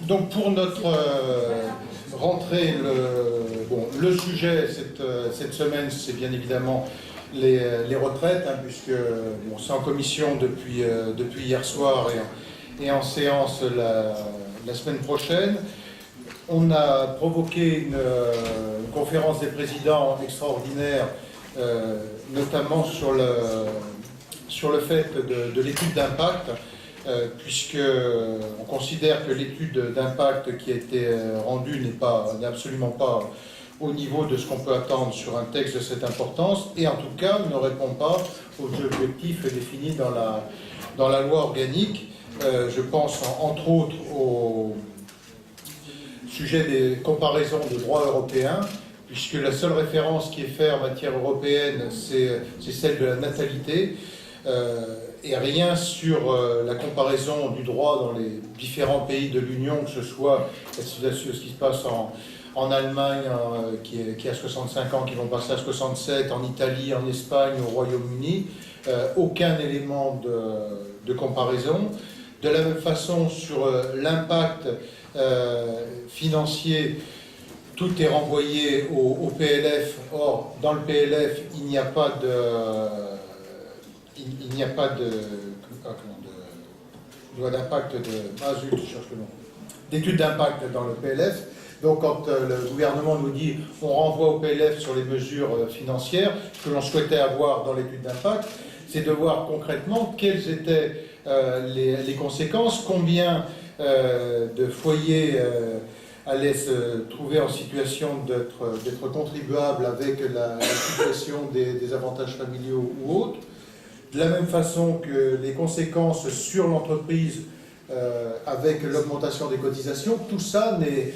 Donc pour notre rentrée, le sujet cette semaine, c'est bien évidemment les retraites, hein, puisque c'est en commission depuis hier soir et en séance la semaine prochaine. On a provoqué une conférence des présidents extraordinaire, notamment sur le fait de l'étude d'impact, puisqu'on considère que l'étude d'impact qui a été rendue n'est absolument pas au niveau de ce qu'on peut attendre sur un texte de cette importance, et en tout cas ne répond pas aux objectifs définis dans la loi organique. Je pense entre autres au sujet des comparaisons de droit européen, puisque la seule référence qui est faite en matière européenne, c'est celle de la natalité, et rien sur la comparaison du droit dans les différents pays de l'Union, que ce soit ce qui se passe en Allemagne, qui a 65 ans, qui vont passer à 67, en Italie, en Espagne, au Royaume-Uni, aucun élément de comparaison. De la même façon, sur l'impact financier, tout est renvoyé au PLF. Or, dans le PLF, il n'y a pas d'étude d'impact dans le PLF. Donc, quand le gouvernement nous dit on renvoie au PLF sur les mesures financières, ce que l'on souhaitait avoir dans l'étude d'impact, c'est de voir concrètement quelles étaient les conséquences, combien de foyers allaient se trouver en situation d'être contribuables avec la suppression des avantages familiaux ou autres. De la même façon que les conséquences sur l'entreprise avec l'augmentation des cotisations, tout ça n'est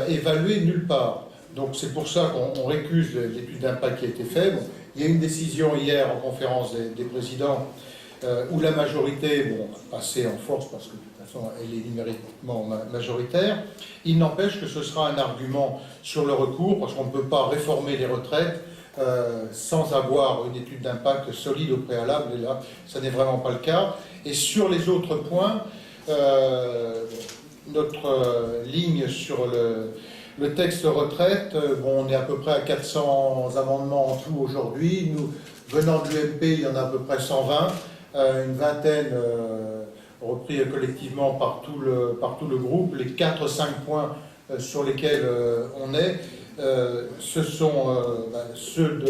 évalué nulle part. Donc c'est pour ça qu'on récuse l'étude d'impact qui a été faite. Bon, il y a une décision hier en conférence des présidents où la majorité, passée en force parce que de toute façon elle est numériquement majoritaire. Il n'empêche que ce sera un argument sur le recours, parce qu'on ne peut pas réformer les retraites sans avoir une étude d'impact solide au préalable, et là, ça n'est vraiment pas le cas. Et sur les autres points, notre ligne sur le texte retraite, on est à peu près à 400 amendements en tout aujourd'hui. Nous, venant de l'UMP, il y en a à peu près 120, une vingtaine repris collectivement par tout le groupe. Les 4-5 points sur lesquels on est, ce sont ceux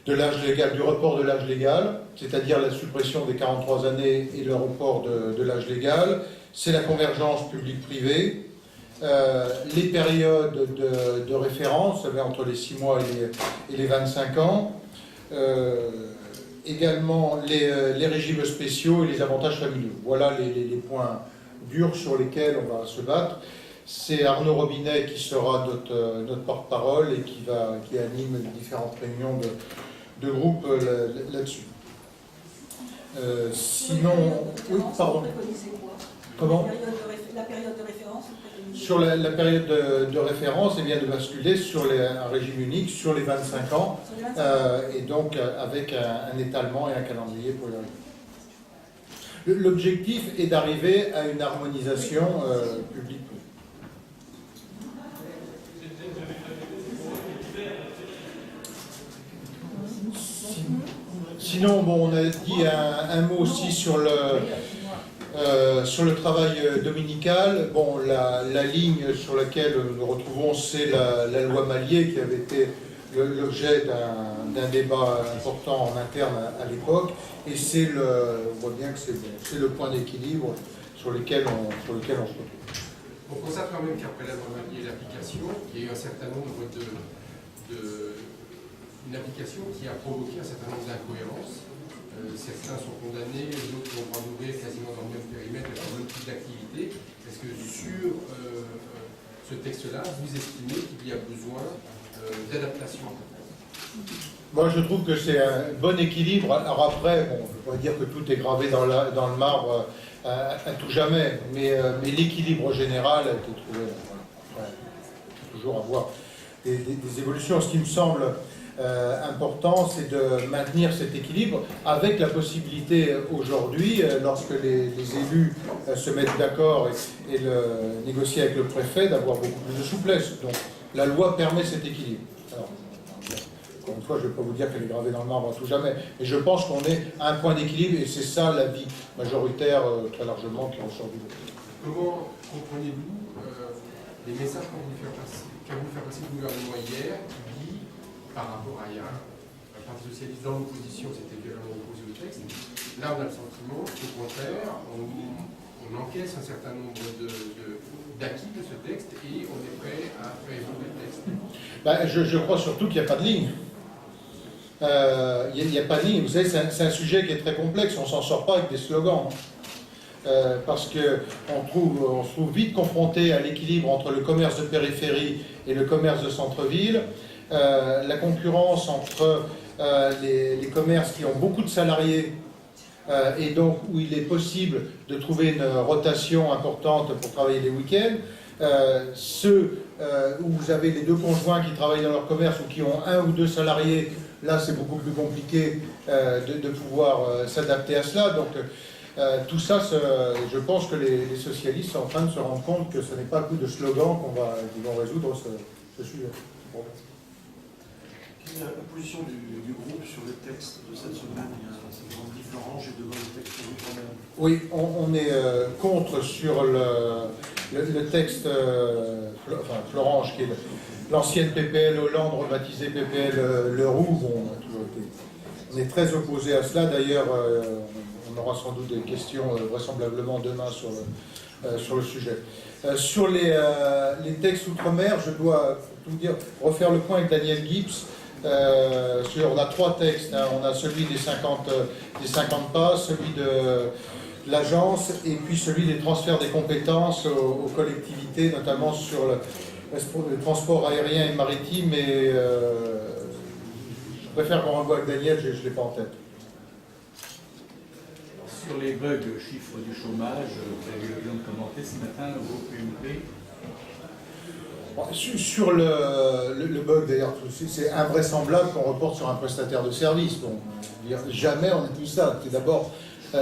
de l'âge légal, du report de l'âge légal, c'est-à-dire la suppression des 43 années et le report de l'âge légal. C'est la convergence publique-privée, les périodes de référence, entre les 6 mois et les 25 ans, également les régimes spéciaux et les avantages familiaux. Voilà les points durs sur lesquels on va se battre. C'est Arnaud Robinet qui sera notre porte-parole et qui anime les différentes réunions de groupe là-dessus. Sinon, oui, pardon. Comment ? La période de référence. Sur la période de référence, elle vient de basculer sur un régime unique sur les 25 ans, et donc avec un étalement et un calendrier pour les régimes. L'objectif est d'arriver à une harmonisation publique. Sinon, on a dit un mot aussi sur le travail dominical. La ligne sur laquelle nous retrouvons, c'est la loi Mallier, qui avait été l'objet d'un débat important en interne à l'époque. Et on voit bien que c'est le point d'équilibre sur lequel on se retrouve. On constate quand même qu'après la loi Mallier et l'application, il y a eu un certain nombre une application qui a provoqué un certain nombre d'incohérences. Certains sont condamnés, d'autres ont le droit d'ouvrir quasiment dans le même périmètre et dans le même type d'activité. Est-ce que sur ce texte-là, vous estimez qu'il y a besoin d'adaptation? Moi, je trouve que c'est un bon équilibre. Alors après, on ne peut pas dire que tout est gravé dans le marbre à tout jamais, mais l'équilibre général a été trouvé. Voilà. Il faut toujours avoir des évolutions. Ce qui me semble important, c'est de maintenir cet équilibre avec la possibilité aujourd'hui, lorsque les élus se mettent d'accord et négocient avec le préfet, d'avoir beaucoup plus de souplesse. Donc la loi permet cet équilibre. Alors, encore une fois, je ne vais pas vous dire qu'elle est gravée dans le marbre à tout jamais, mais je pense qu'on est à un point d'équilibre et c'est ça l'avis majoritaire très largement qui ressort du vote. Comment comprenez-vous les messages qu'a voulu faire passer le gouvernement hier, qui dit, par rapport à hier, le Parti socialiste dans l'opposition s'était violemment opposé au texte. Là, on a le sentiment qu'au contraire, on encaisse un certain nombre d'acquis de ce texte et on est prêt à faire évoluer le texte. Ben, je crois surtout qu'il n'y a pas de ligne. Il n'y a pas de ligne. Vous savez, c'est un sujet qui est très complexe. On ne s'en sort pas avec des slogans. Parce qu'on se trouve vite confronté à l'équilibre entre le commerce de périphérie et le commerce de centre-ville, la concurrence entre les commerces qui ont beaucoup de salariés et donc où il est possible de trouver une rotation importante pour travailler les week-ends, ceux où vous avez les deux conjoints qui travaillent dans leur commerce ou qui ont un ou deux salariés, là c'est beaucoup plus compliqué de pouvoir s'adapter à cela. Donc, tout ça, je pense que les socialistes sont en train de se rendre compte que ce n'est pas à coup de slogan qu'ils vont résoudre ce sujet. Quelle est la position du groupe sur le texte de cette semaine? Il y a Florent, j'ai devant le texte de vous-même. Oui, on est contre sur le texte, Florange, qui est l'ancienne PPL Hollande, rebaptisée PPL Leroux. Bon, on est très opposé à cela. D'ailleurs, on aura sans doute des questions vraisemblablement demain sur le sujet. Sur les textes outre-mer, je dois tout dire, refaire le point avec Daniel Gibbs. On a trois textes. Hein. On a celui des 50 pas, celui de l'agence et puis celui des transferts des compétences aux collectivités, notamment sur le transport aérien et maritime. Et je préfère qu'on renvoie avec Daniel, je ne l'ai pas en tête. Sur les bugs, chiffres du chômage, vous avez eu l'occasion de commenter ce matin au PMP. Sur le bug, d'ailleurs, c'est invraisemblable qu'on reporte sur un prestataire de service. Bon, jamais on n'a vu ça. D'abord,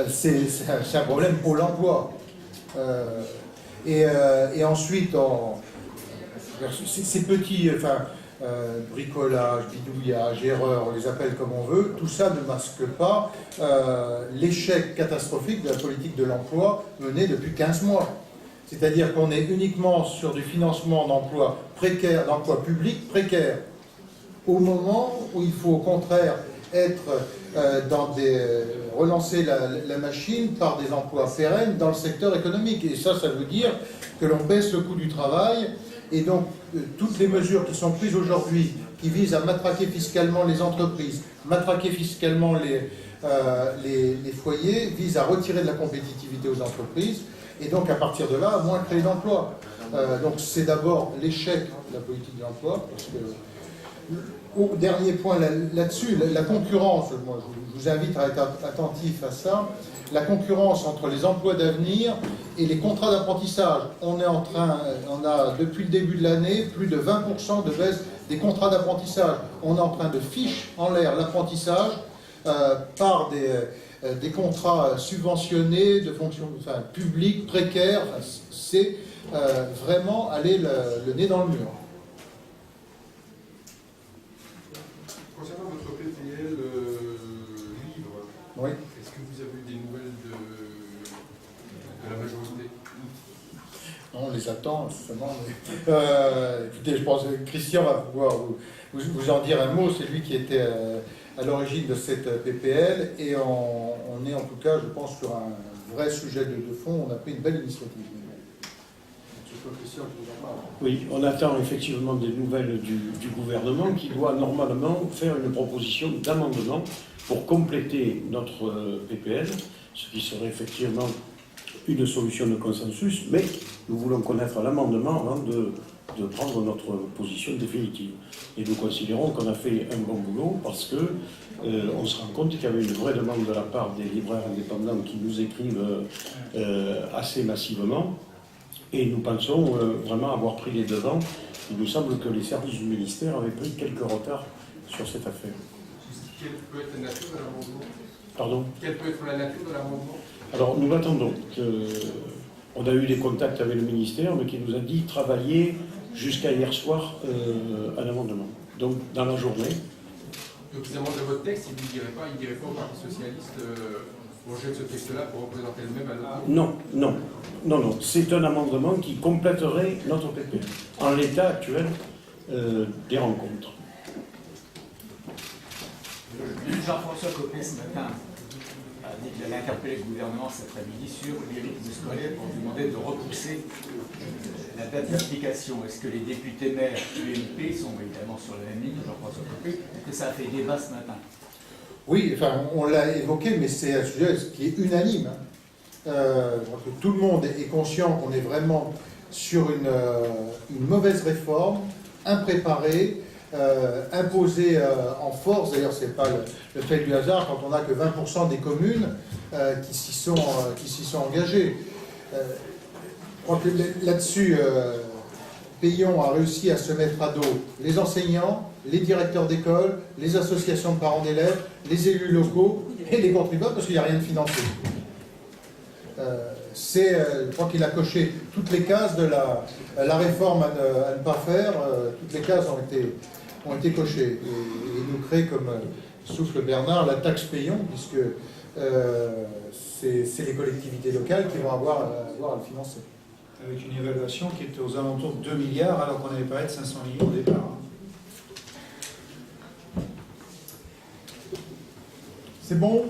c'est un problème pour l'emploi. Et ensuite, ces petits bricolage, bidouillage, erreur, on les appelle comme on veut, tout ça ne masque pas l'échec catastrophique de la politique de l'emploi menée depuis 15 mois. C'est-à-dire qu'on est uniquement sur du financement d'emplois précaires, d'emplois publics précaires, au moment où il faut au contraire être relancer la machine par des emplois pérennes dans le secteur économique. Et ça veut dire que l'on baisse le coût du travail. Et donc, toutes les mesures qui sont prises aujourd'hui, qui visent à matraquer fiscalement les entreprises, matraquer fiscalement les foyers, visent à retirer de la compétitivité aux entreprises, et donc à partir de là, moins créer d'emplois. Donc c'est d'abord l'échec de la politique de l'emploi, parce que, au dernier point là-dessus, la concurrence, moi je vous invite à être attentif à ça, la concurrence entre les emplois d'avenir et les contrats d'apprentissage. On a depuis le début de l'année plus de 20% de baisse des contrats d'apprentissage. On est en train de fiche en l'air l'apprentissage par des contrats subventionnés de fonction publique, précaires. C'est vraiment aller le nez dans le mur. Concernant votre PPL livre, Oui. est-ce que vous avez eu des nouvelles de la majorité? On les attend, justement. Écoutez, je pense que Christian va pouvoir vous en dire un mot. C'est lui qui était à l'origine de cette PPL. Et on est en tout cas, je pense, sur un vrai sujet de fond. On a pris une belle initiative. Christian, je vous en parle. Oui, on attend effectivement des nouvelles du gouvernement qui doit normalement faire une proposition d'amendement pour compléter notre PPL, ce qui serait effectivement une solution de consensus, mais nous voulons connaître l'amendement avant de prendre notre position définitive. Et nous considérons qu'on a fait un bon boulot parce que on se rend compte qu'il y avait une vraie demande de la part des libraires indépendants qui nous écrivent assez massivement. Et nous pensons vraiment avoir pris les devants. Il nous semble que les services du ministère avaient pris quelques retards sur cette affaire. Quelle peut être la nature de l'amendement? Pardon? Quelle peut être la nature de l'amendement? Alors, nous l'attendons. On a eu des contacts avec le ministère, mais qui nous a dit travailler jusqu'à hier soir un amendement. Donc, dans la journée. Donc, ils amendent votre texte, il ne dirait pas au Parti Socialiste, on jette ce texte-là pour représenter le même à l'autre? Non. C'est un amendement qui compléterait notre PPL, en l'état actuel des rencontres. Jean-François Copé, ce matin, a dit qu'il allait interpeller le gouvernement cet après-midi sur les rythmes scolaires pour lui demander de repousser la date d'application. Est-ce que les députés maires UMP sont évidemment sur la même ligne, Jean-François Copé? Est-ce que ça a fait débat ce matin? Oui, enfin, on l'a évoqué, mais c'est un sujet qui est unanime. Tout le monde est conscient qu'on est vraiment sur une mauvaise réforme, impréparée, imposée en force. D'ailleurs, ce n'est pas le fait du hasard quand on n'a que 20% des communes qui s'y sont engagées. Je crois que là-dessus, Payon a réussi à se mettre à dos les enseignants, les directeurs d'école, les associations de parents d'élèves, les élus locaux et les contribuables, parce qu'il n'y a rien de financé. Je crois qu'il a coché toutes les cases de la réforme à ne pas faire. Toutes les cases ont été cochées. Et il nous crée, comme souffle Bernard, la taxe Payon, puisque c'est les collectivités locales qui vont avoir à le financer. Avec une évaluation qui était aux alentours de 2 milliards, alors qu'on avait parlé de 500 millions au départ. C'est bon ?